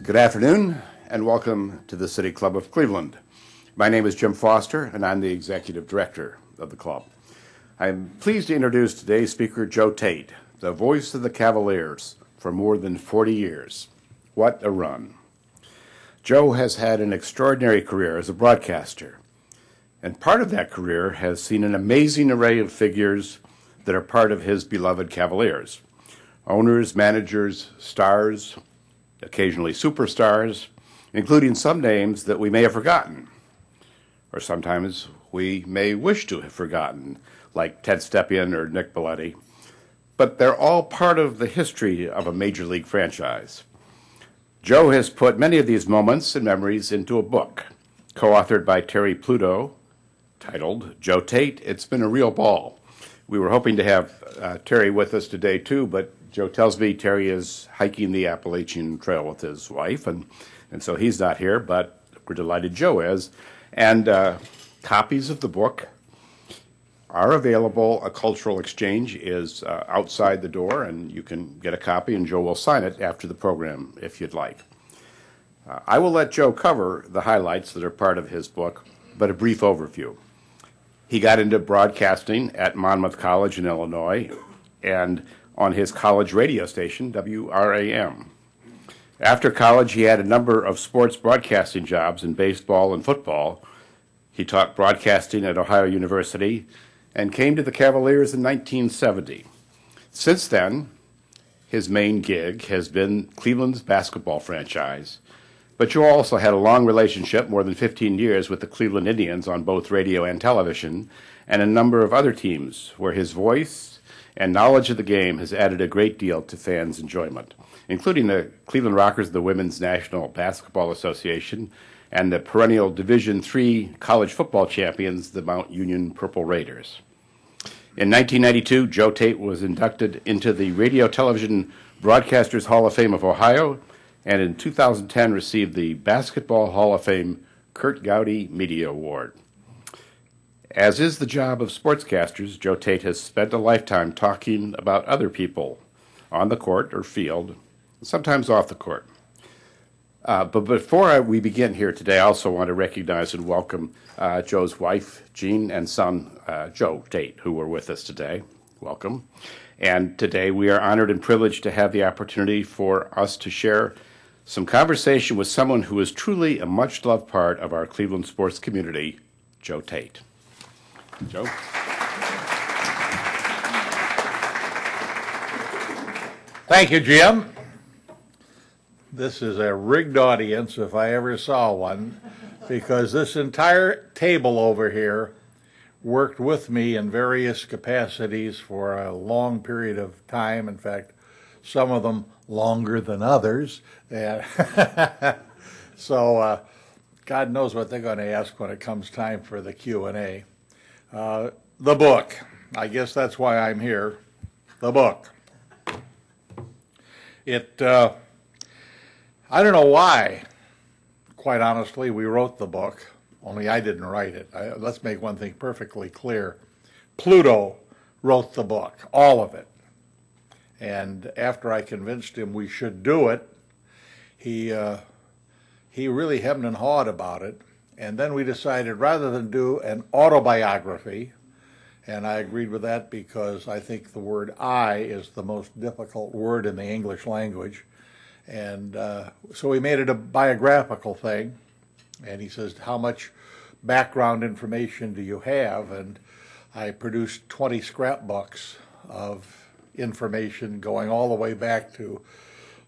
Good afternoon, and welcome to the City Club of Cleveland. My name is Jim Foster, and I'm the Executive Director of the club. I'm pleased to introduce today's speaker, Joe Tait, the voice of the Cavaliers for more than 40 years. What a run. Joe has had an extraordinary career as a broadcaster, and part of that career has seen an amazing array of figures that are part of his beloved Cavaliers. Owners, managers, stars, occasionally superstars, including some names that we may have forgotten, or sometimes we may wish to have forgotten, like Ted Stepien or Nick Belletti. But they're all part of the history of a major league franchise. Joe has put many of these moments and memories into a book, co-authored by Terry Pluto, titled Joe Tait, It's Been a Real Ball. We were hoping to have Terry with us today, too, but Joe tells me Terry is hiking the Appalachian Trail with his wife, and so he's not here, but we're delighted Joe is. And copies of the book are available. A cultural exchange is outside the door, and you can get a copy, and Joe will sign it after the program if you'd like. I will let Joe cover the highlights that are part of his book, but a brief overview. He got into broadcasting at Monmouth College in Illinois and on his college radio station, WRAM. After college, he had a number of sports broadcasting jobs in baseball and football. He taught broadcasting at Ohio University and came to the Cavaliers in 1970. Since then, his main gig has been Cleveland's basketball franchise, but Joe also had a long relationship, more than 15 years, with the Cleveland Indians on both radio and television, and a number of other teams where his voice and knowledge of the game has added a great deal to fans' enjoyment, including the Cleveland Rockers, the Women's National Basketball Association, and the perennial Division III college football champions, the Mount Union Purple Raiders. In 1992, Joe Tait was inducted into the Radio Television Broadcasters Hall of Fame of Ohio, and in 2010 received the Basketball Hall of Fame Kurt Gowdy Media Award. As is the job of sportscasters, Joe Tait has spent a lifetime talking about other people on the court or field, sometimes off the court. But before we begin here today, I also want to recognize and welcome Joe's wife, Jean, and son, Joe Tait, who are with us today. Welcome. And today we are honored and privileged to have the opportunity for us to share some conversation with someone who is truly a much-loved part of our Cleveland sports community, Joe Tait. Joe? Thank you, Jim. This is a rigged audience if I ever saw one, because this entire table over here worked with me in various capacities for a long period of time. In fact, some of them longer than others. And so God knows what they're going to ask when it comes time for the Q&A. The book. I guess that's why I'm here. The book. I don't know why, quite honestly, we wrote the book, only I didn't write it. Let's make one thing perfectly clear. Pluto wrote the book, all of it. And after I convinced him we should do it, he really hemmed and hawed about it. And then we decided rather than do an autobiography, and I agreed with that because I think the word I is the most difficult word in the English language. And so we made it a biographical thing. And he says, how much background information do you have? And I produced 20 scrapbooks of information going all the way back to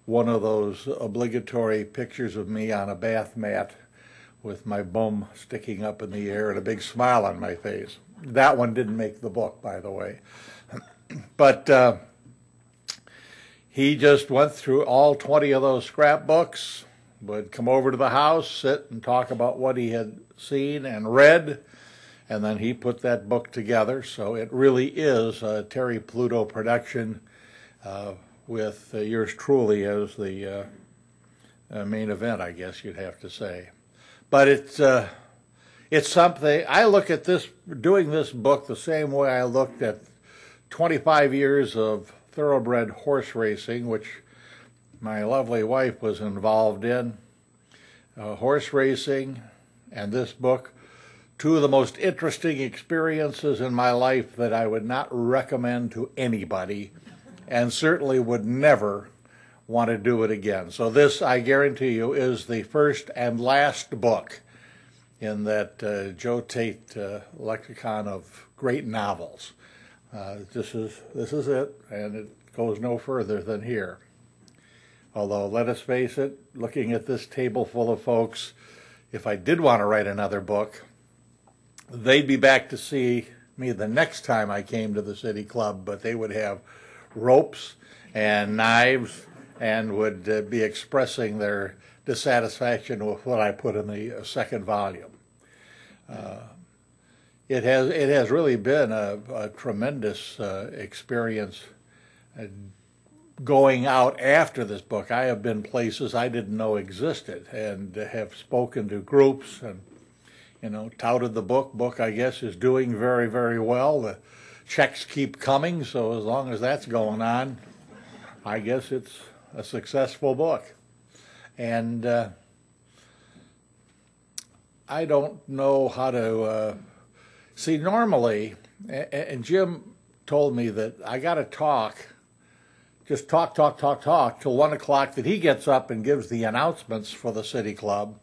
one of those obligatory pictures of me on a bath mat with my bum sticking up in the air and a big smile on my face. That one didn't make the book, by the way. But he just went through all 20 of those scrapbooks, would come over to the house, sit and talk about what he had seen and read, and then he put that book together. So it really is a Terry Pluto production with yours truly as the main event, I guess you'd have to say. But it's something, I look at this, doing this book the same way I looked at 25 years of thoroughbred horse racing, which my lovely wife was involved in, horse racing, and this book, two of the most interesting experiences in my life that I would not recommend to anybody, and certainly would never want to do it again. So this, I guarantee you, is the first and last book in that Joe Tait lexicon of great novels. This is it, and it goes no further than here. Although, let us face it, looking at this table full of folks, if I did want to write another book, they'd be back to see me the next time I came to the City Club, but they would have ropes and knives and would be expressing their dissatisfaction with what I put in the second volume. It has really been a tremendous experience going out after this book. I have been places I didn't know existed and have spoken to groups and, touted the book. Book, I guess, is doing very, very well. The checks keep coming, so as long as that's going on, I guess it's a successful book. And I don't know how to see. Normally, and Jim told me that I got to talk till 1 o'clock, that he gets up and gives the announcements for the City Club,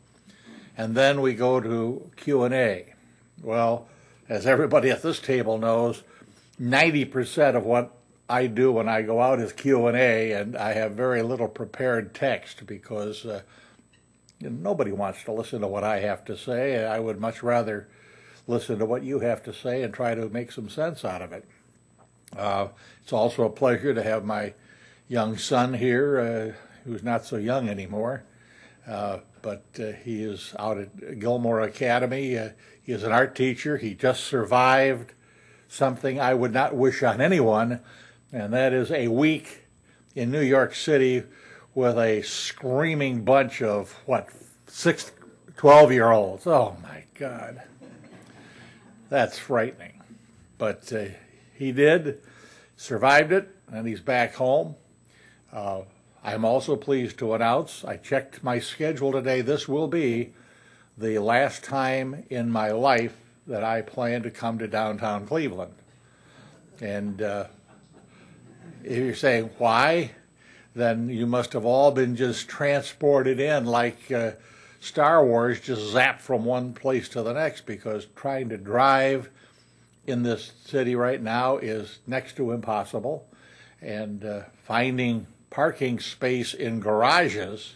and then we go to Q&A. Well, as everybody at this table knows, 90% of what I do when I go out is Q&A, and I have very little prepared text because nobody wants to listen to what I have to say. I would much rather listen to what you have to say and try to make some sense out of it. It's also a pleasure to have my young son here, who's not so young anymore, but he is out at Gilmore Academy. He is an art teacher. He just survived something I would not wish on anyone, and that is a week in New York City with a screaming bunch of, 12-year-olds. Oh, my God. That's frightening. But he did, survived it, and he's back home. I'm also pleased to announce, I checked my schedule today, this will be the last time in my life that I plan to come to downtown Cleveland. And if you're saying, why? Then you must have all been just transported in like Star Wars, just zapped from one place to the next, because trying to drive in this city right now is next to impossible. And finding parking space in garages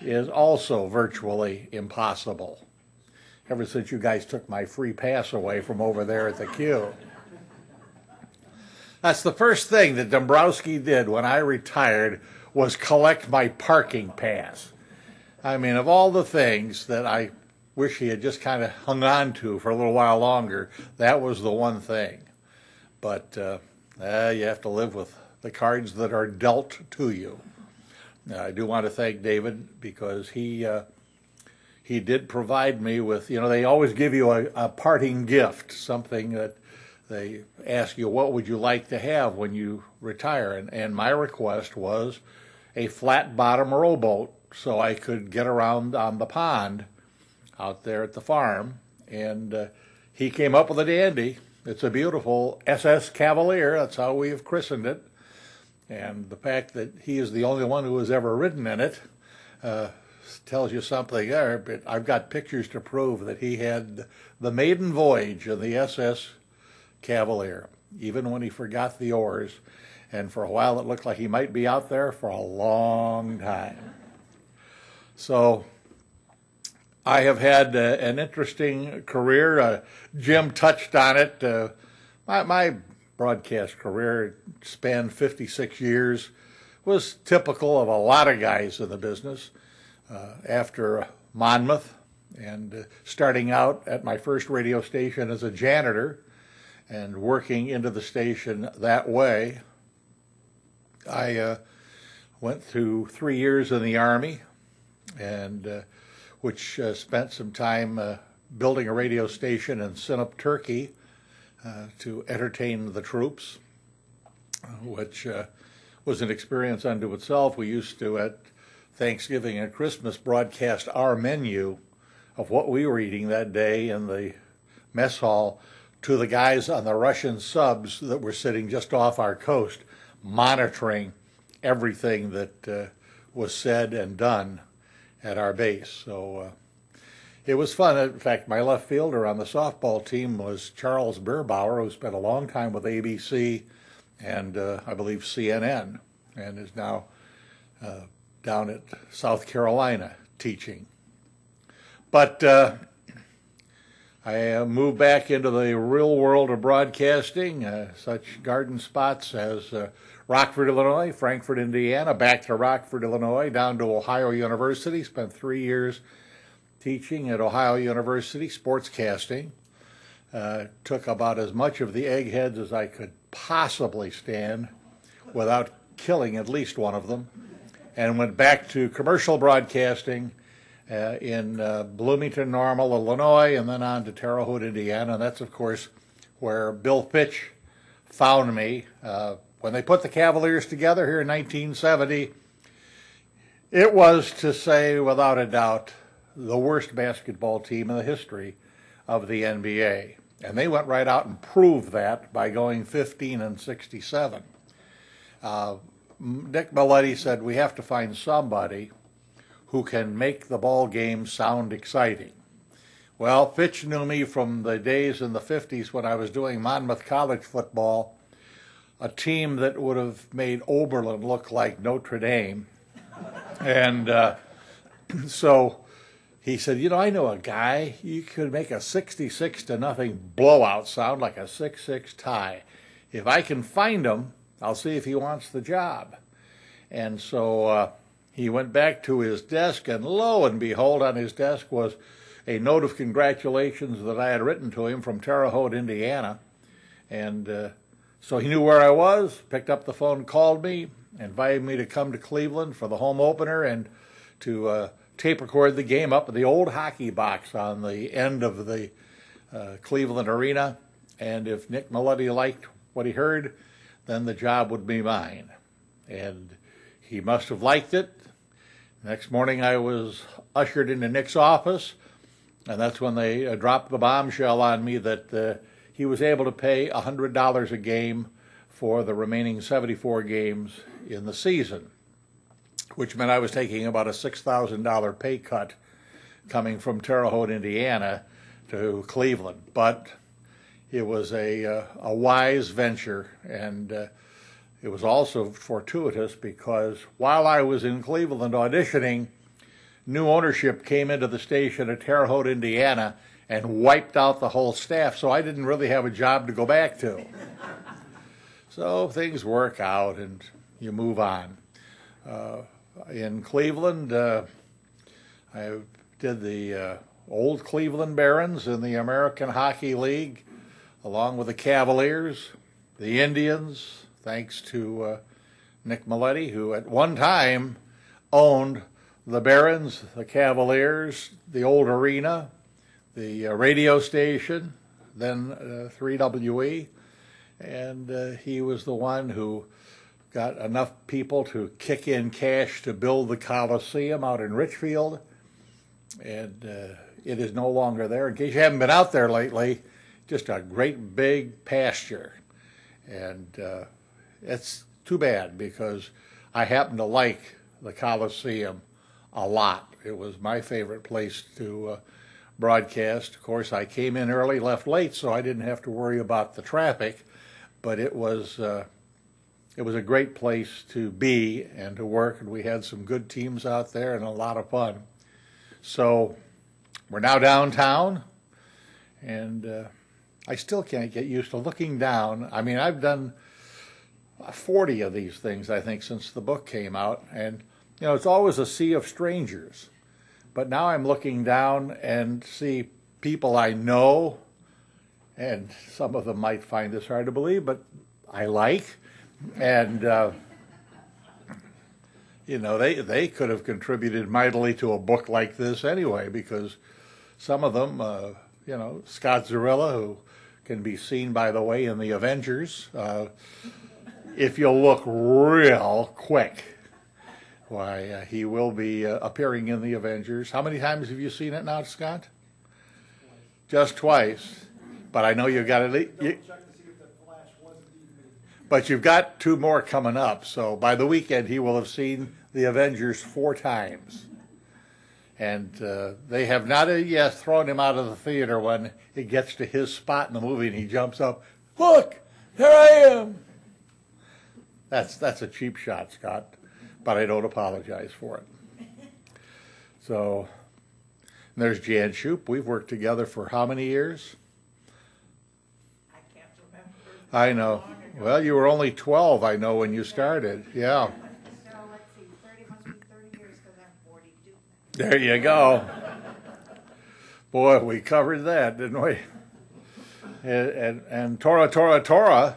is also virtually impossible, ever since you guys took my free pass away from over there at the queue. That's the first thing that Dombrowski did when I retired, was collect my parking pass. I mean, of all the things that I wish he had just kind of hung on to for a little while longer, that was the one thing. But you have to live with the cards that are dealt to you. I do want to thank David, because he did provide me with, they always give you a parting gift, something that they ask you, what would you like to have when you retire? And my request was a flat bottom rowboat so I could get around on the pond out there at the farm. And he came up with a dandy. It's a beautiful SS Cavalier. That's how we have christened it. And the fact that he is the only one who has ever ridden in it tells you something there. But I've got pictures to prove that he had the maiden voyage of the SS Cavalier, even when he forgot the oars. And for a while it looked like he might be out there for a long time. So I have had an interesting career. Jim touched on it. My broadcast career spanned 56 years, was typical of a lot of guys in the business. After Monmouth, and starting out at my first radio station as a janitor and working into the station that way, I went through 3 years in the Army, and which spent some time building a radio station in Sinop, Turkey, to entertain the troops, which was an experience unto itself. We used to, at Thanksgiving and Christmas, broadcast our menu of what we were eating that day in the mess hall to the guys on the Russian subs that were sitting just off our coast, monitoring everything that was said and done at our base. So it was fun. In fact, my left fielder on the softball team was Charles Beerbauer, who spent a long time with ABC and I believe CNN, and is now down at South Carolina teaching. But I moved back into the real world of broadcasting, such garden spots as Rockford, Illinois, Frankfort, Indiana, back to Rockford, Illinois, down to Ohio University, spent 3 years teaching at Ohio University, sportscasting. Took about as much of the eggheads as I could possibly stand without killing at least one of them, and went back to commercial broadcasting in Bloomington Normal, Illinois, and then on to Terre Haute, Indiana. And that's, of course, where Bill Fitch found me. When they put the Cavaliers together here in 1970, it was, to say without a doubt, the worst basketball team in the history of the NBA. And they went right out and proved that by going 15-67. Nick Milletti said, we have to find somebody who can make the ball game sound exciting. Well, Fitch knew me from the days in the 50s when I was doing Monmouth College football, a team that would have made Oberlin look like Notre Dame. And so he said, you know, I know a guy, you could make a 66-0 blowout sound like a 6-6 tie. If I can find him, I'll see if he wants the job. And so he went back to his desk, and lo and behold, on his desk was a note of congratulations that I had written to him from Terre Haute, Indiana. And so he knew where I was, picked up the phone, called me, invited me to come to Cleveland for the home opener and to tape record the game up at the old hockey box on the end of the Cleveland arena. And if Nick Milletti liked what he heard, then the job would be mine. And he must have liked it. Next morning I was ushered into Nick's office, and that's when they dropped the bombshell on me that he was able to pay $100 a game for the remaining 74 games in the season, which meant I was taking about a $6,000 pay cut coming from Terre Haute, Indiana to Cleveland. But it was a wise venture, and it was also fortuitous because while I was in Cleveland auditioning, new ownership came into the station at Terre Haute, Indiana, and wiped out the whole staff, so I didn't really have a job to go back to. So things work out, and you move on. In Cleveland, I did the old Cleveland Barons in the American Hockey League, along with the Cavaliers, the Indians, thanks to Nick Milletti, who at one time owned the Barons, the Cavaliers, the old arena, the radio station, then 3WE, and he was the one who got enough people to kick in cash to build the Coliseum out in Richfield, and it is no longer there. In case you haven't been out there lately, just a great big pasture, and it's too bad because I happen to like the Coliseum a lot. It was my favorite place to broadcast. Of course, I came in early, left late, so I didn't have to worry about the traffic, but it was a great place to be and to work, and we had some good teams out there and a lot of fun. So we're now downtown, and I still can't get used to looking down. I mean, I've done 40 of these things, I think, since the book came out, and you know, it's always a sea of strangers. But now I'm looking down and see people I know, and some of them might find this hard to believe, but I like. And, you know, they could have contributed mightily to a book like this anyway, because some of them, you know, Scott Zarilla, who can be seen, by the way, in The Avengers, if you'll look real quick, why, he will be appearing in the Avengers. How many times have you seen it now, Scott? Just twice. But I know you've got to. But you've got 2 more coming up. So by the weekend, he will have seen the Avengers 4 times. And they have not yet thrown him out of the theater when it gets to his spot in the movie and he jumps up. Look, there I am. That's a cheap shot, Scott, but I don't apologize for it. So there's Jan Shoup. We've worked together for how many years? I can't remember. I know. Well, you were only 12, I know, when you started. Yeah. So let's see, 30 must be 30 years because I'm 42. There you go. Boy, we covered that, didn't we? And Tora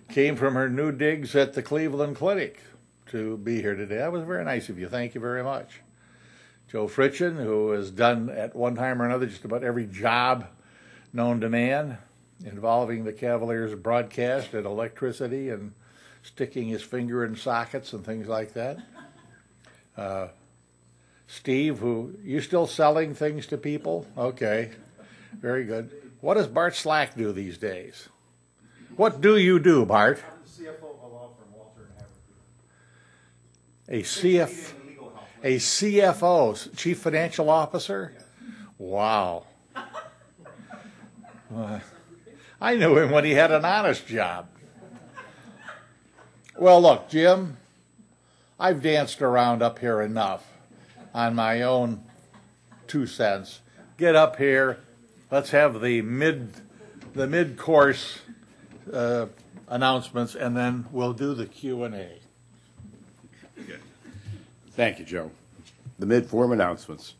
came from her new digs at the Cleveland Clinic to be here today. That was very nice of you. Thank you very much. Joe Fritchen, who has done at one time or another just about every job known to man involving the Cavaliers broadcast and electricity and sticking his finger in sockets and things like that. Steve, who, you still selling things to people? Okay, very good. What does Bart Slack do these days? What do you do, Bart? I'm the CFO of a law firm, Walter and Haverty. A CFO, Chief Financial Officer? Wow. I knew him when he had an honest job. Well, look, Jim, I've danced around up here enough on my own 2 cents. Get up here. Let's have the mid-course announcements, and then we'll do the Q&A. Good. Thank you, Joe. The mid-form announcements.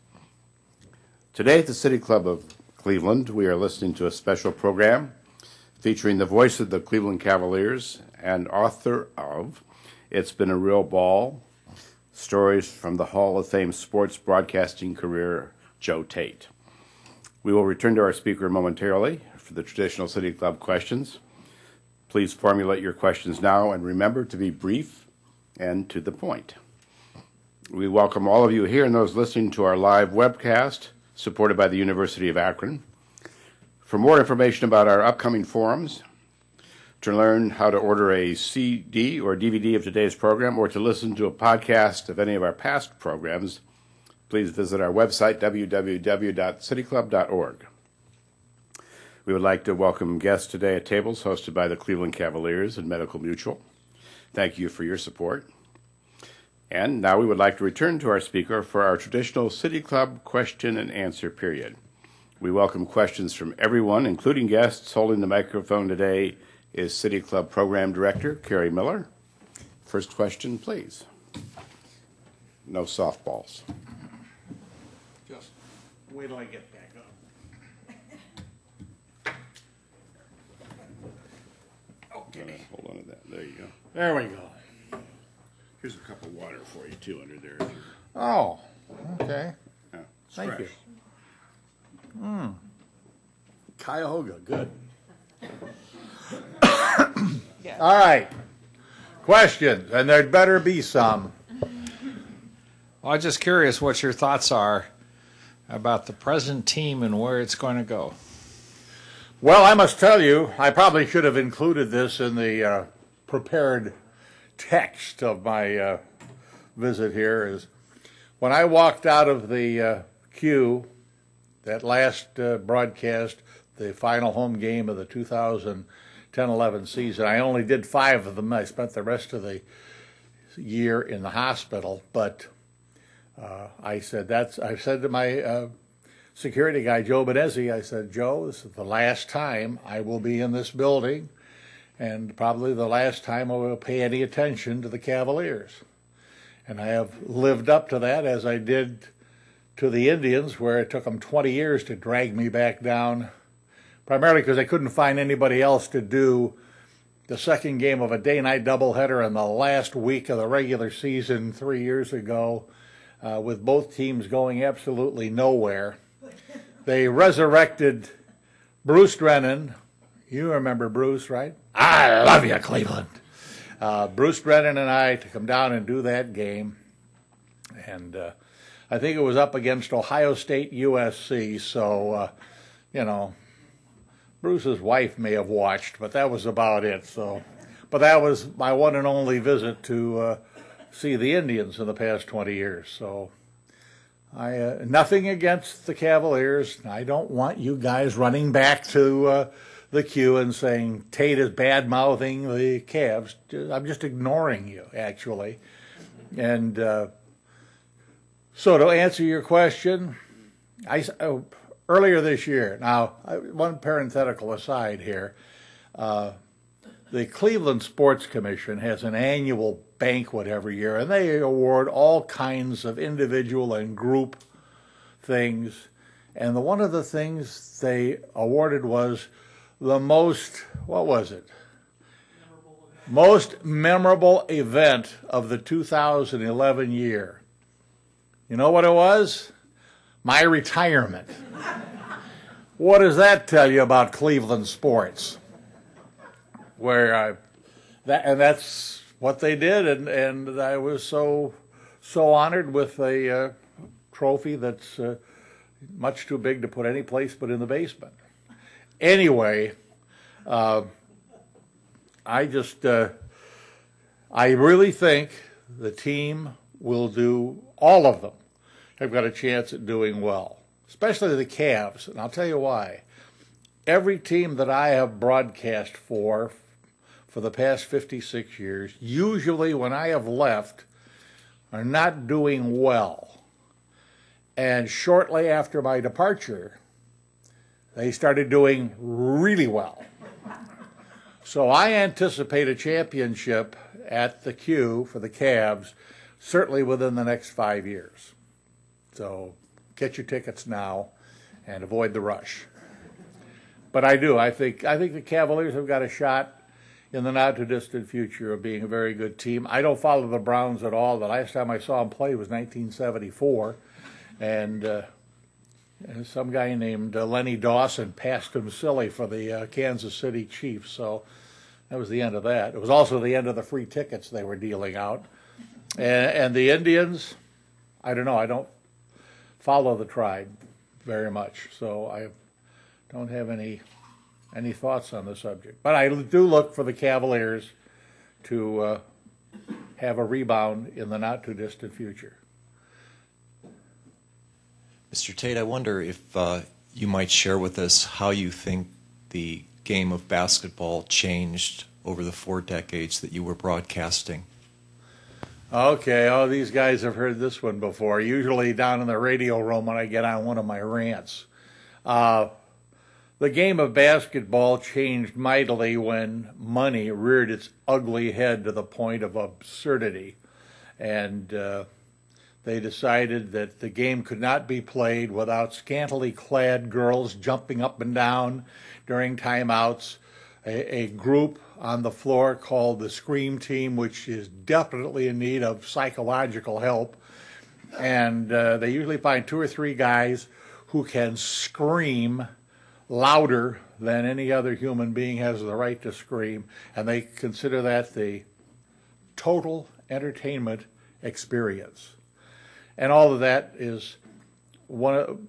Today at the City Club of Cleveland, we are listening to a special program featuring the voice of the Cleveland Cavaliers and author of It's Been a Real Ball, Stories from the Hall of Fame sports broadcasting career, Joe Tait. We will return to our speaker momentarily for the traditional City Club questions. Please formulate your questions now and remember to be brief and to the point. We welcome all of you here and those listening to our live webcast supported by the University of Akron. For more information about our upcoming forums, to learn how to order a CD or DVD of today's program, or to listen to a podcast of any of our past programs, please visit our website, www.cityclub.org. We would like to welcome guests today at tables hosted by the Cleveland Cavaliers and Medical Mutual. Thank you for your support. And now we would like to return to our speaker for our traditional City Club question and answer period. We welcome questions from everyone, including guests. Holding the microphone today is City Club Program Director Carrie Miller. First question, please. No softballs. Just wait till I get back up. Okay. Hold on to that. There you go. There we go. Here's a cup of water for you, too, under there. Oh, okay. It's Thank fresh. you. Cuyahoga, good. All right. Questions, and there'd better be some. Well, I'm just curious what your thoughts are about the present team and where it's going to go. Well, I must tell you, I probably should have included this in the prepared text of my visit here. Is when I walked out of the queue, that last broadcast, the final home game of the 2010-11 season, I only did 5 of them. I spent the rest of the year in the hospital, but I said to my security guy, Joe Benezzi, I said, Joe, this is the last time I will be in this building, and probably the last time I will pay any attention to the Cavaliers. And I have lived up to that, as I did to the Indians, where it took them 20 years to drag me back down, primarily because I couldn't find anybody else to do the second game of a day-night doubleheader in the last week of the regular season 3 years ago, with both teams going absolutely nowhere. They resurrected Bruce Drennan. You remember Bruce, right? I love you, Cleveland. Bruce Brennan and I to come down and do that game. And I think it was up against Ohio State USC, so, Bruce's wife may have watched, but that was about it. So, but that was my one and only visit to see the Indians in the past 20 years. So, nothing against the Cavaliers. I don't want you guys running back to the queue and saying Tait is bad-mouthing the Cavs. I'm just ignoring you, actually. And so to answer your question, earlier this year, now, one parenthetical aside here, the Cleveland Sports Commission has an annual banquet every year, and they award all kinds of individual and group things. And one of the things they awarded was the most memorable event of the 2011 year. You know what it was? My retirement. What does that tell you about Cleveland sports? That's what they did, and I was so honored with a trophy that's much too big to put any place but in the basement. Anyway, I really think the team will do, all of them have got a chance at doing well, especially the Cavs, and I'll tell you why. Every team that I have broadcast for the past 56 years, usually when I have left, are not doing well. And shortly after my departure, they started doing really well. So I anticipate a championship at the Q for the Cavs, certainly within the next 5 years. So get your tickets now and avoid the rush. But I think the Cavaliers have got a shot in the not-too-distant future of being a very good team. I don't follow the Browns at all. The last time I saw them play was 1974, and some guy named Lenny Dawson passed him silly for the Kansas City Chiefs, so that was the end of that. It was also the end of the free tickets they were dealing out. And the Indians, I don't know, I don't follow the tribe very much, so I don't have any thoughts on the subject. But I do look for the Cavaliers to have a rebound in the not-too-distant future. Mr. Tait, I wonder if you might share with us how you think the game of basketball changed over the 4 decades that you were broadcasting. Okay, these guys have heard this one before, usually down in the radio room when I get on one of my rants. The game of basketball changed mightily when money reared its ugly head to the point of absurdity. And they decided that the game could not be played without scantily clad girls jumping up and down during timeouts. A group on the floor called the Scream Team, which is definitely in need of psychological help. And they usually find 2 or 3 guys who can scream louder than any other human being has the right to scream, and they consider that the total entertainment experience. And all of that is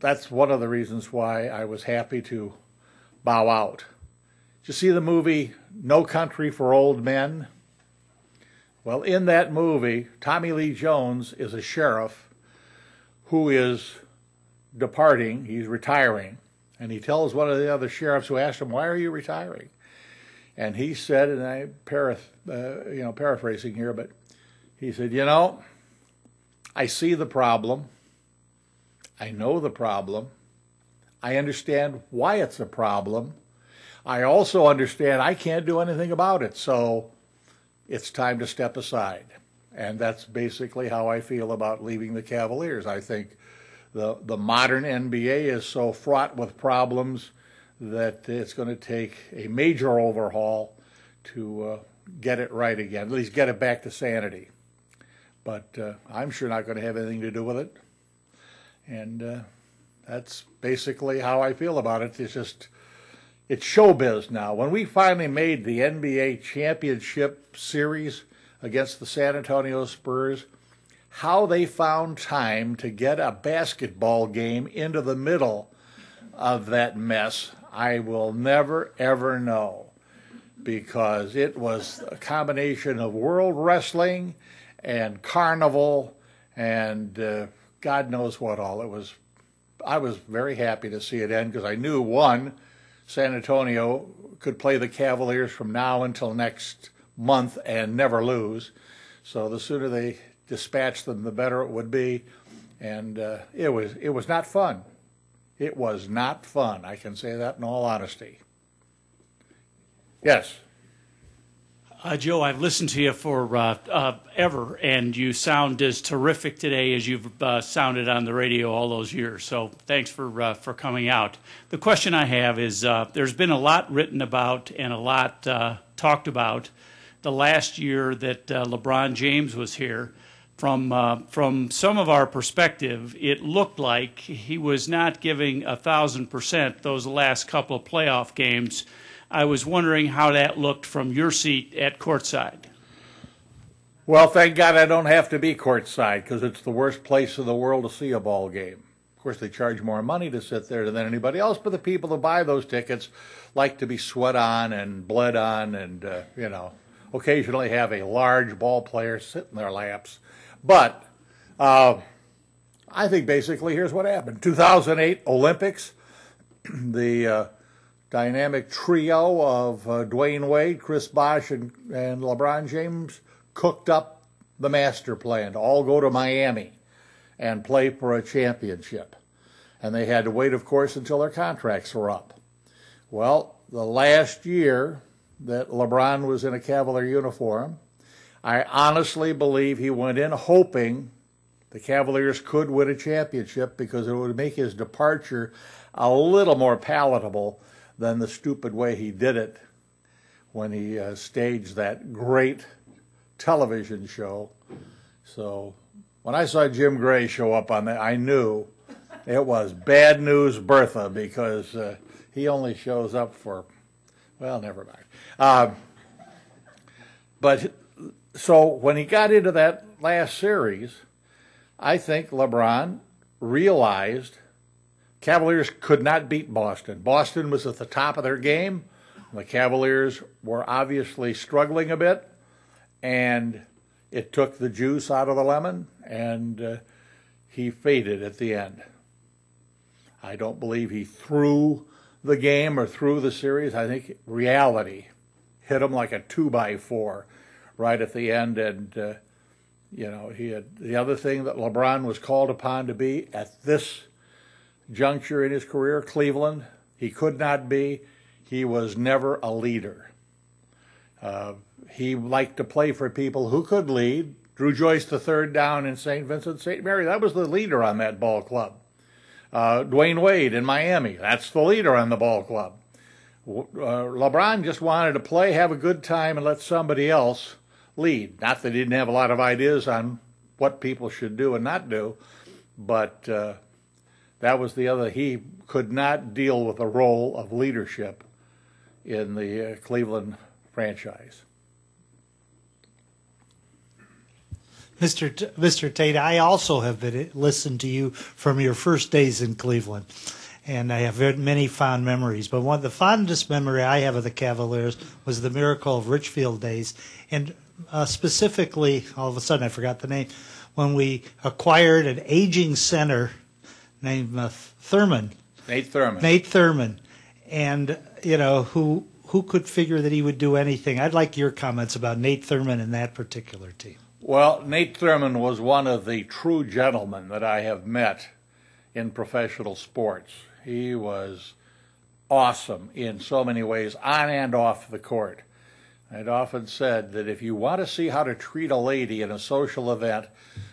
that's one of the reasons why I was happy to bow out. Did you see the movie No Country for Old Men? Well, in that movie, Tommy Lee Jones is a sheriff who is departing, he's retiring, and he tells one of the other sheriffs who asked him, "Why are you retiring?" And he said, and I'm paraphrasing here, but he said, I see the problem. I know the problem. I understand why it's a problem. I also understand I can't do anything about it, so it's time to step aside. And that's basically how I feel about leaving the Cavaliers. I think the modern NBA is so fraught with problems that it's going to take a major overhaul to get it right again, at least get it back to sanity. But I'm sure not going to have anything to do with it. And that's basically how I feel about it. It's just, it's showbiz now. When we finally made the NBA championship series against the San Antonio Spurs, how they found time to get a basketball game into the middle of that mess, I will never, ever know, because it was a combination of world wrestling and carnival and God knows what all. I was very happy to see it end because I knew, one, San Antonio could play the Cavaliers from now until next month and never lose. So the sooner they dispatched them, the better it would be. And it was not fun. It was not fun. I can say that in all honesty. Yes. Joe, I've listened to you for ever, and you sound as terrific today as you've sounded on the radio all those years. So thanks for coming out. The question I have is there's been a lot written about and a lot talked about the last year that LeBron James was here. From some of our perspective, it looked like he was not giving 1,000% those last couple of playoff games. I was wondering how that looked from your seat at courtside. Well, thank God I don't have to be courtside because it's the worst place in the world to see a ball game. Of course, they charge more money to sit there than anybody else, but the people who buy those tickets like to be sweat on and bled on and, occasionally have a large ball player sit in their laps. But I think basically here's what happened. 2008 Olympics, the dynamic trio of Dwayne Wade, Chris Bosh, and LeBron James cooked up the master plan to all go to Miami and play for a championship. And they had to wait, of course, until their contracts were up. Well, the last year that LeBron was in a Cavalier uniform, I honestly believe he went in hoping the Cavaliers could win a championship because it would make his departure a little more palatable than the stupid way he did it when he staged that great television show. So when I saw Jim Gray show up on that, I knew it was bad news Bertha because he only shows up for, well, never mind. But so when he got into that last series, I think LeBron realized Cavaliers could not beat Boston. Boston was at the top of their game. The Cavaliers were obviously struggling a bit, and it took the juice out of the lemon, and he faded at the end. I don't believe he threw the game or threw the series. I think reality hit him like a 2x4 right at the end, and he had the other thing that LeBron was called upon to be at this juncture in his career, Cleveland, he could not be. He was never a leader. He liked to play for people who could lead. Drew Joyce the third down in St. Vincent, St. Mary, that was the leader on that ball club. Dwayne Wade in Miami, that's the leader on the ball club. LeBron just wanted to play, have a good time, and let somebody else lead. Not that he didn't have a lot of ideas on what people should do and not do, but that was the other. He could not deal with the role of leadership in the Cleveland franchise. Mr. Tait, I also have listened to you from your first days in Cleveland, and I have many fond memories. But one of the fondest memory I have of the Cavaliers was the Miracle of Richfield days, and specifically, all of a sudden I forgot the name, when we acquired an aging center named Thurman. Nate Thurman. Nate Thurman, and who could figure that he would do anything? I'd like your comments about Nate Thurman and that particular team. Well, Nate Thurman was one of the true gentlemen that I have met in professional sports. He was awesome in so many ways, on and off the court. I'd often said that if you want to see how to treat a lady in a social event,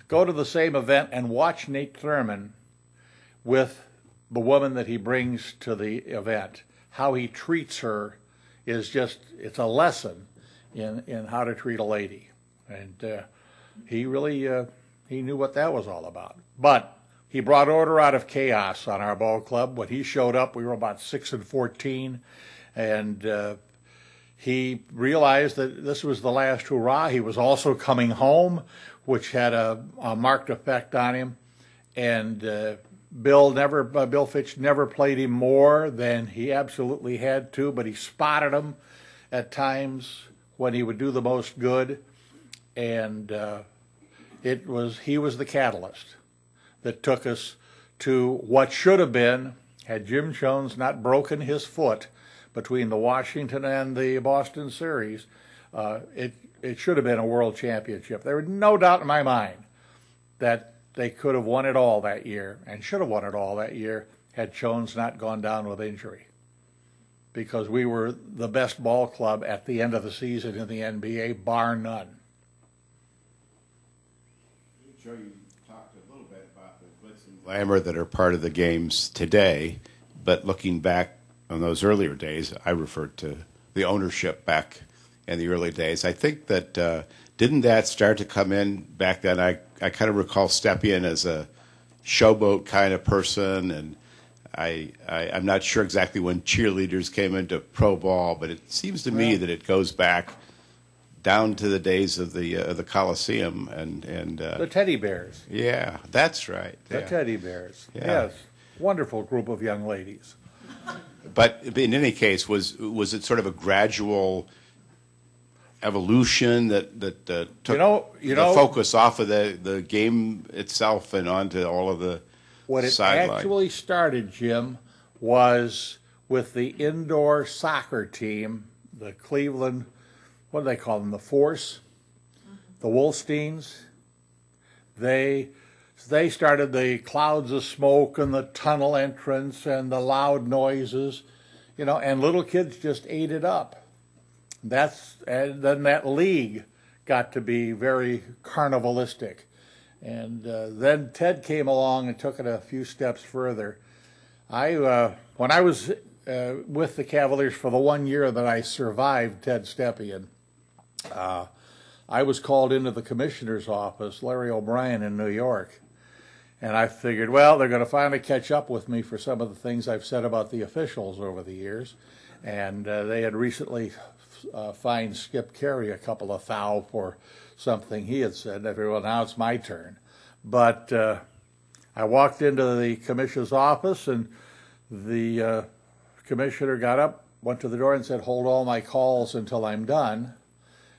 go to the same event and watch Nate Thurman with the woman that he brings to the event. How he treats her is it's a lesson in how to treat a lady. And he really, he knew what that was all about. But he brought order out of chaos on our ball club. When he showed up, we were about 6-14, And he realized that this was the last hurrah. He was also coming home, which had a marked effect on him. And Bill Fitch never played him more than he absolutely had to, but he spotted him at times when he would do the most good. And he was the catalyst that took us to what should have been, had Jim Jones not broken his foot between the Washington and the Boston series, it should have been a world championship. There was no doubt in my mind that they could have won it all that year and should have won it all that year had Jones not gone down with injury, because we were the best ball club at the end of the season in the NBA, bar none. Joe, you talked a little bit about the glitz and glamour that are part of the games today, but looking back on those earlier days, I referred to the ownership back in the early days. I think that didn't that start to come in back then? I kind of recall Stepien as a showboat kind of person, and I'm not sure exactly when cheerleaders came into pro ball, but it seems to me that it goes back down to the days of the Coliseum and the Teddy Bears. Yeah, that's right. The Teddy Bears. Yeah. Yes, wonderful group of young ladies. But in any case, was it sort of a gradual evolution that took the focus off of the game itself and onto all of the What it sideline? actually started, Jim, was with the indoor soccer team, the Cleveland, what do they call them, the Force, the Wolfsteins. They started the clouds of smoke and the tunnel entrance and the loud noises, and little kids just ate it up. And then that league got to be very carnivalistic. And then Ted came along and took it a few steps further. When I was with the Cavaliers for the 1 year that I survived Ted Stepien, I was called into the commissioner's office, Larry O'Brien in New York, and I figured, well, they're going to finally catch up with me for some of the things I've said about the officials over the years. And they had recently fined Skip Carey a couple of thou for something he had said. I figured, well, now it's my turn. But I walked into the commissioner's office, and the commissioner got up, went to the door, and said, "Hold all my calls until I'm done."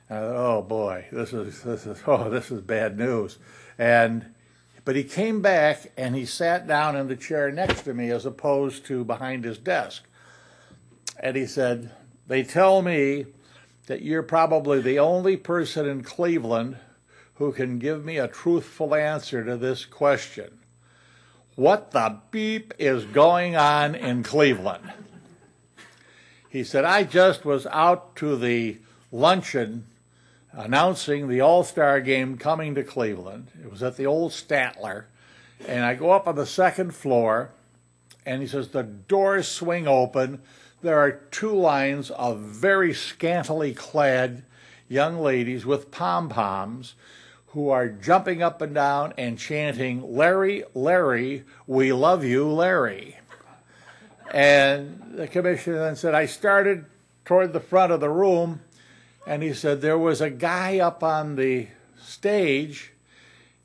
And I thought, oh boy, this is bad news. But he came back and he sat down in the chair next to me as opposed to behind his desk. And he said, "They tell me that you're probably the only person in Cleveland who can give me a truthful answer to this question. What the beep is going on in Cleveland?" He said, "I just was out to the luncheon announcing the All-Star game coming to Cleveland. It was at the old Statler. And I go up on the second floor, and he says, the doors swing open. There are two lines of very scantily clad young ladies with pom-poms who are jumping up and down and chanting, 'Larry, Larry, we love you, Larry.'" And the commissioner then said, "I started toward the front of the room," and he said, "there was a guy up on the stage,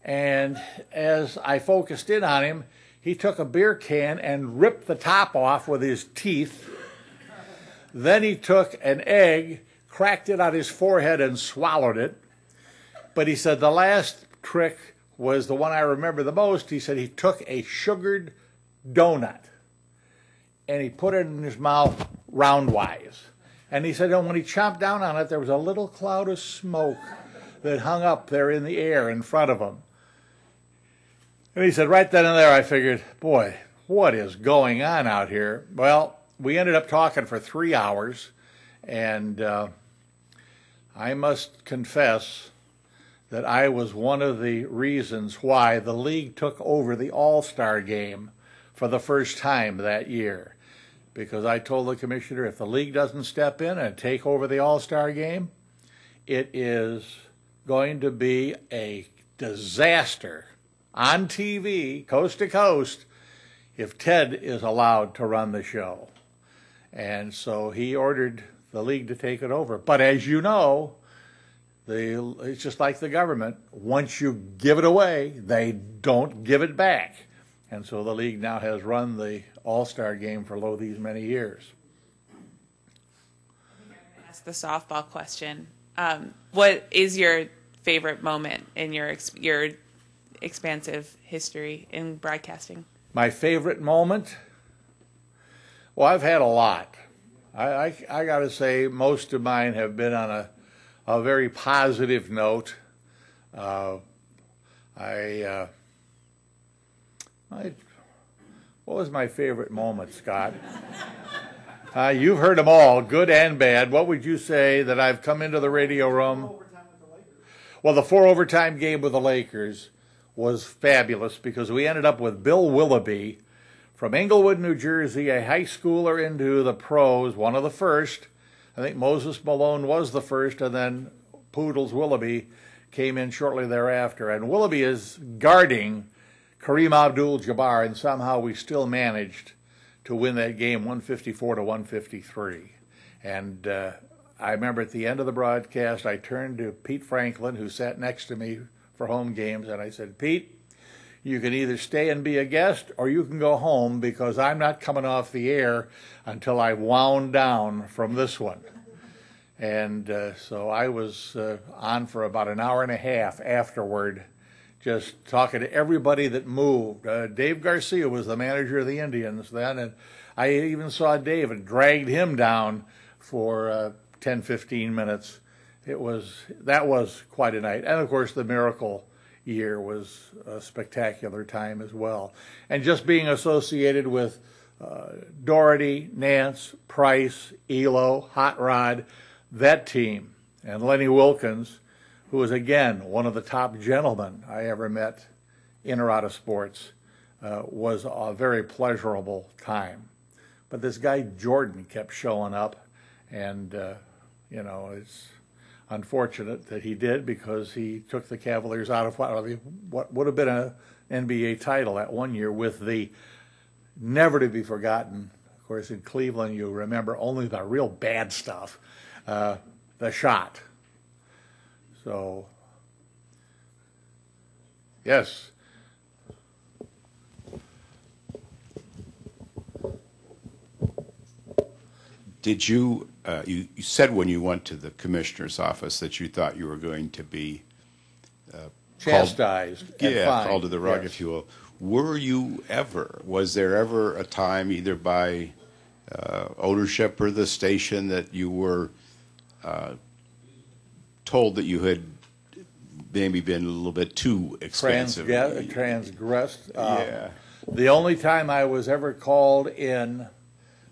and as I focused in on him, he took a beer can and ripped the top off with his teeth. Then he took an egg, cracked it on his forehead, and swallowed it. But he said the last trick was the one I remember the most. He said he took a sugared donut, and he put it in his mouth roundwise. And he said, when he chomped down on it, there was a little cloud of smoke that hung up there in the air in front of him." And he said, right then and there, I figured, boy, what is going on out here? Well, we ended up talking for 3 hours, and I must confess that I was one of the reasons why the league took over the All-Star game for the first time that year. Because I told the commissioner, if the league doesn't step in and take over the All-Star game, it is going to be a disaster on TV, coast to coast, if Ted is allowed to run the show. And so he ordered the league to take it over. But as you know, it's just like the government. Once you give it away, they don't give it back. And so the league now has run the All-Star game for these many years. Ask the softball question. What is your favorite moment in your expansive history in broadcasting? My favorite moment? Well, I've had a lot. I got to say, most of mine have been on a very positive note. What was my favorite moment, Scott? You've heard them all, good and bad. What would you say that I've come into the radio room? Well, the 4 overtime game with the Lakers was fabulous because we ended up with Bill Willoughby from Englewood, New Jersey, a high schooler into the pros, one of the first. I think Moses Malone was the first, and then Poodles Willoughby came in shortly thereafter. And Willoughby is guarding Kareem Abdul-Jabbar, and somehow we still managed to win that game 154 to 153. And I remember at the end of the broadcast, I turned to Pete Franklin, who sat next to me for home games, and I said, Pete, you can either stay and be a guest or you can go home because I'm not coming off the air until I wound down from this one. And so I was on for about an hour and a half afterward, just talking to everybody that moved. Dave Garcia was the manager of the Indians then, and I even saw Dave and dragged him down for 10, 15 minutes. That was quite a night. And of course the Miracle year was a spectacular time as well. And just being associated with Doherty, Nance, Price, Elo, Hot Rod, that team, and Lenny Wilkins, who was again one of the top gentlemen I ever met in or out of sports, was a very pleasurable time. But this guy Jordan kept showing up, and it's unfortunate that he did because he took the Cavaliers out of what would have been an NBA title that one year with the never to be forgotten. Of course, in Cleveland, you remember only the real bad stuff, the shot. So, yes. Did you, you said when you went to the commissioner's office that you thought you were going to be chastised and fined. Called to the rug, if you will. Was there ever a time, either by ownership or the station, that you were told that you had maybe been a little bit too expensive? Transgressed. Yeah. The only time I was ever called in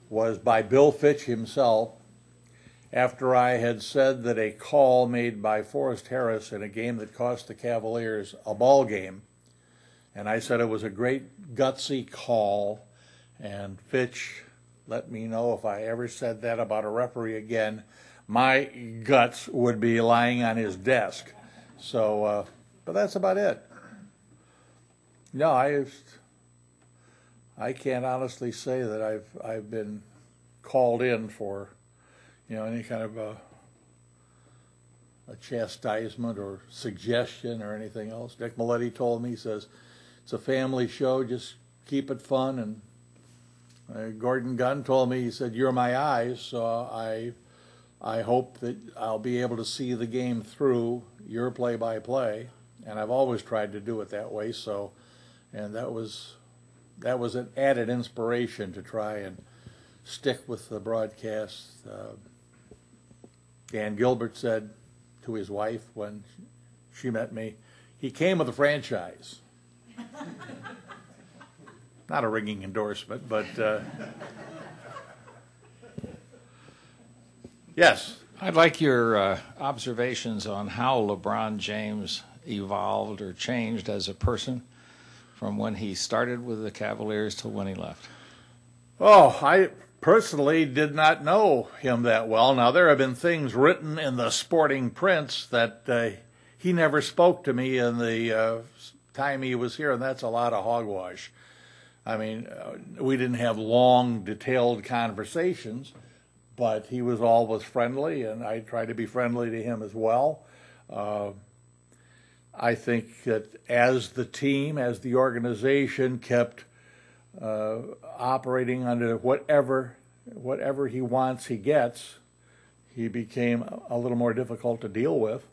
was by Bill Fitch himself, after I had said that a call made by Forrest Harris in a game that cost the Cavaliers a ball game, and I said it was a great gutsy call, and Fitch let me know if I ever said that about a referee again, my guts would be lying on his desk. So, but that's about it. No, I can't honestly say that I've been called in for, any kind of a chastisement or suggestion or anything else. Dick Maletti told me, he says, it's a family show, just keep it fun. And Gordon Gunn told me, he said, you're my eyes, so I hope that I'll be able to see the game through your play-by-play. And I've always tried to do it that way, so, and that was an added inspiration to try and stick with the broadcast. Dan Gilbert said to his wife when she met me, he came with a franchise. Not a ringing endorsement, but yes. I'd like your observations on how LeBron James evolved or changed as a person from when he started with the Cavaliers to when he left. Oh, I personally did not know him that well. Now, there have been things written in the sporting prints that he never spoke to me in the time he was here, and that's a lot of hogwash. I mean, we didn't have long, detailed conversations, but he was always friendly, and I tried to be friendly to him as well. I think that as the team, as the organization kept operating under whatever he wants, he gets, he became a little more difficult to deal with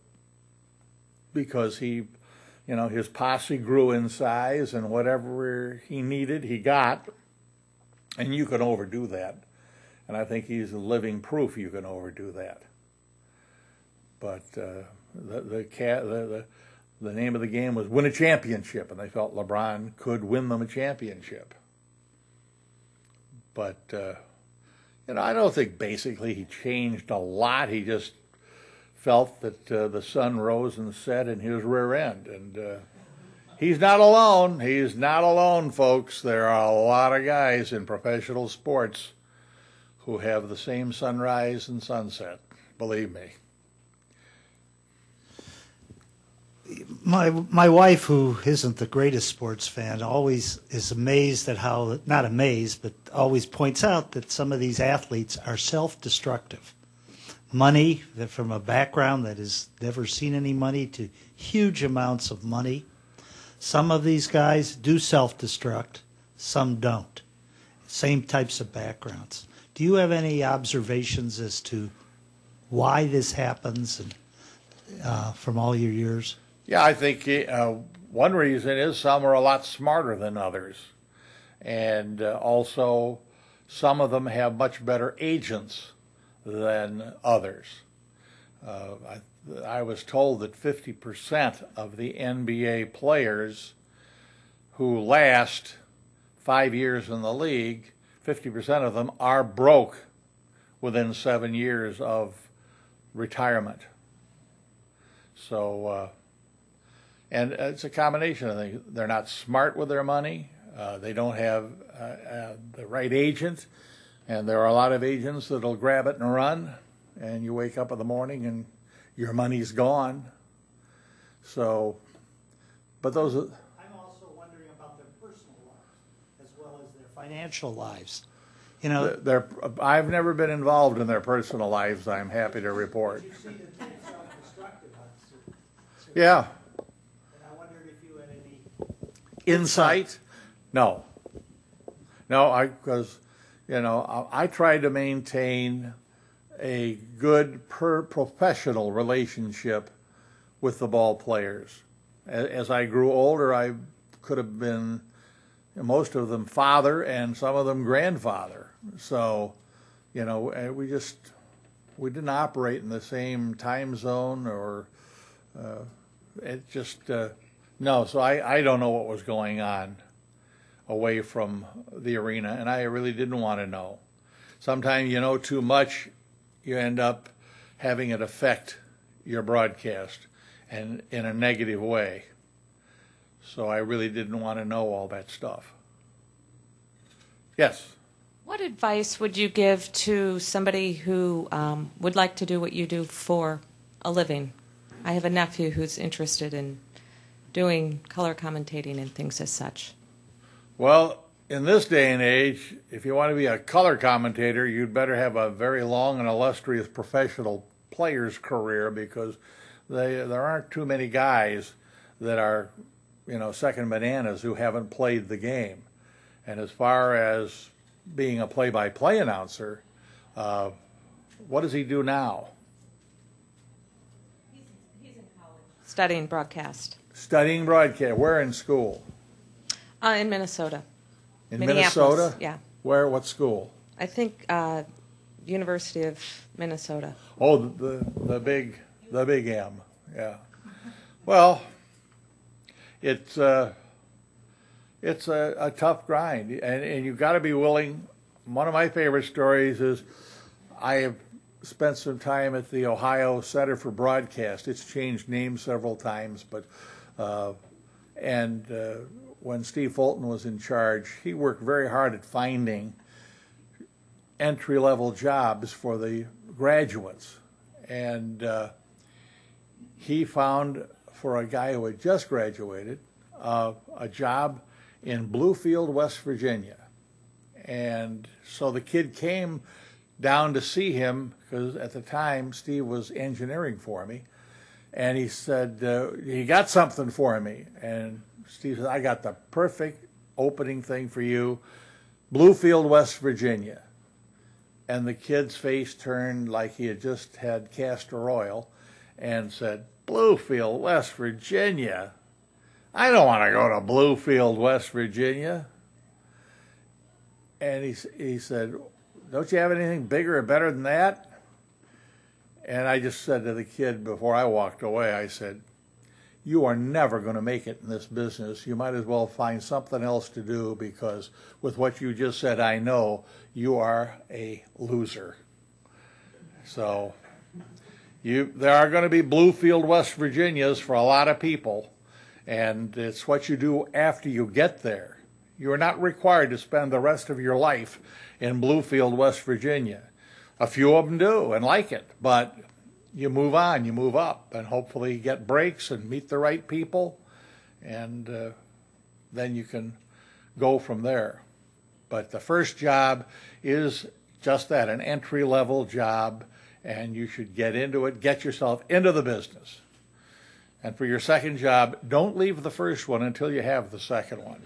because his posse grew in size, and whatever he needed, he got, and you can overdo that. And I think he's a living proof you can overdo that. But the name of the game was win a championship, and they felt LeBron could win them a championship. But I don't think basically he changed a lot. He just felt that the sun rose and set in his rear end, and he's not alone. He's not alone, folks. There are a lot of guys in professional sports who have the same sunrise and sunset. Believe me. My wife, who isn't the greatest sports fan, always is amazed at how, not amazed, but always points out that some of these athletes are self-destructive. Money, from a background that has never seen any money to huge amounts of money. Some of these guys do self-destruct, some don't. Same types of backgrounds. Do you have any observations as to why this happens and, from all your years? Yeah, I think one reason is some are a lot smarter than others. And also, some of them have much better agents than others. I was told that 50% of the NBA players who last 5 years in the league, 50% of them are broke within 7 years of retirement. So, and it's a combination of things. They're not smart with their money. They don't have the right agent. And there are a lot of agents that'll grab it and run, and you wake up in the morning and your money's gone. So, but those are... I'm also wondering about their personal lives as well as their financial lives. You know, I've never been involved in their personal lives, I'm happy to report. you see that they're self-destructive on certain Yeah. And I wondered if you had any Insight? No. No, because, I try to maintain a good professional relationship with the ball players. As I grew older, I could have been, most of them father and some of them grandfather. So, we didn't operate in the same time zone or no. So I don't know what was going on away from the arena, and I really didn't want to know. Sometimes you know too much, you end up having it affect your broadcast, and in a negative way. So I really didn't want to know all that stuff. Yes? What advice would you give to somebody who would like to do what you do for a living? I have a nephew who's interested in doing color commentating and things as such. Well, in this day and age, if you want to be a color commentator, you'd better have a very long and illustrious professional player's career, because there aren't too many guys that are, second bananas who haven't played the game. And as far as being a play-by-play announcer, what does he do now? He's in college. Studying broadcast. Studying broadcast. Where in school? In Minnesota. In Minneapolis, Minnesota? yeah. Where? What school? I think University of Minnesota. Oh, the big M. Yeah. Well, it's a tough grind, and you've got to be willing. One of my favorite stories is I have spent some time at the Ohio Center for Broadcast. It's changed names several times, but when Steve Fulton was in charge, he worked very hard at finding entry-level jobs for the graduates. And he found, for a guy who had just graduated, a job in Bluefield, West Virginia. And so the kid came down to see him, because at the time Steve was engineering for me, and he said, he got something for me. And Steve said, I got the perfect opening thing for you, Bluefield, West Virginia. And the kid's face turned like he had just had castor oil and said, Bluefield, West Virginia? I don't want to go to Bluefield, West Virginia. And he said, don't you have anything bigger or better than that? And I just said to the kid before I walked away, I said, you are never going to make it in this business. You might as well find something else to do, because with what you just said, I know you are a loser. So there are going to be Bluefield, West Virginias for a lot of people, and it's what you do after you get there. You are not required to spend the rest of your life in Bluefield, West Virginia. A few of them do and like it, but you move on, you move up, and hopefully get breaks and meet the right people, and then you can go from there. But the first job is just that, an entry-level job, and you should get into it, get yourself into the business. And for your second job, don't leave the first one until you have the second one.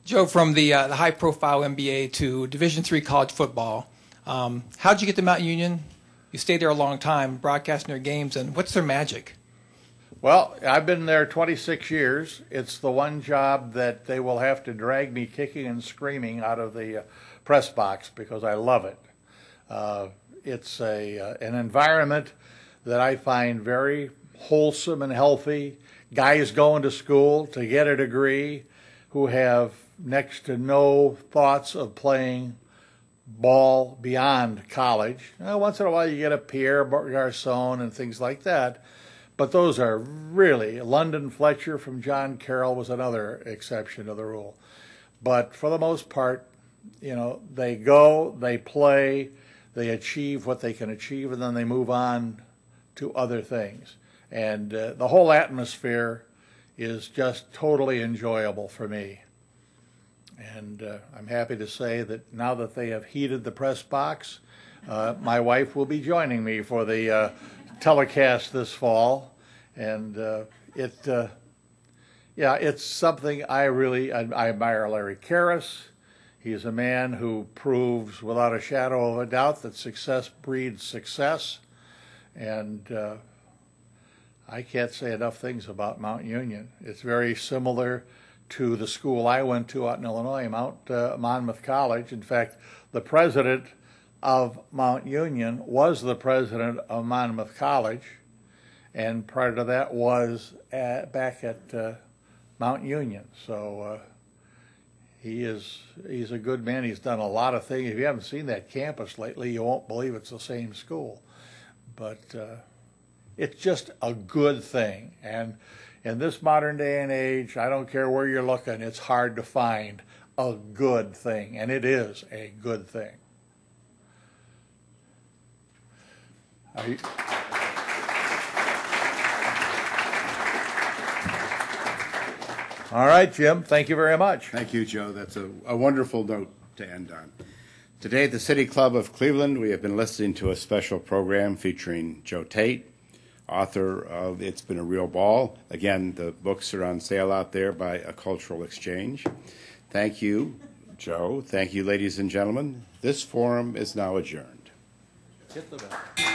Joe, from the high-profile NBA to Division III college football, how'd you get to Mount Union? You stayed there a long time, broadcasting their games, and what's their magic? Well, I've been there 26 years. It's the one job that they will have to drag me kicking and screaming out of the press box, because I love it. It's an environment that I find very wholesome and healthy. Guys going to school to get a degree who have next to no thoughts of playing ball beyond college. Once in a while you get a Pierre Garçon and things like that, but those are really, London Fletcher from John Carroll was another exception to the rule. But for the most part, they go, they play, they achieve what they can achieve, and then they move on to other things. And the whole atmosphere is just totally enjoyable for me. And I'm happy to say that now that they have heated the press box, my wife will be joining me for the telecast this fall. And it's something I admire Larry Karras. He's a man who proves without a shadow of a doubt that success breeds success. And I can't say enough things about Mount Union. It's very similar to the school I went to out in Illinois, Monmouth College. In fact, the president of Mount Union was the president of Monmouth College, and prior to that was back at Mount Union. So he's a good man. He's done a lot of things. If you haven't seen that campus lately, you won't believe it's the same school. But it's just a good thing. And in this modern day and age, I don't care where you're looking, it's hard to find a good thing, and it is a good thing. All right, Jim, thank you very much. Thank you, Joe. That's a wonderful note to end on. Today at the City Club of Cleveland, we have been listening to a special program featuring Joe Tait, author of It's Been a Real Ball. Again, the books are on sale out there by A Cultural Exchange. Thank you, Joe. Thank you, ladies and gentlemen. This forum is now adjourned. Hit the bell.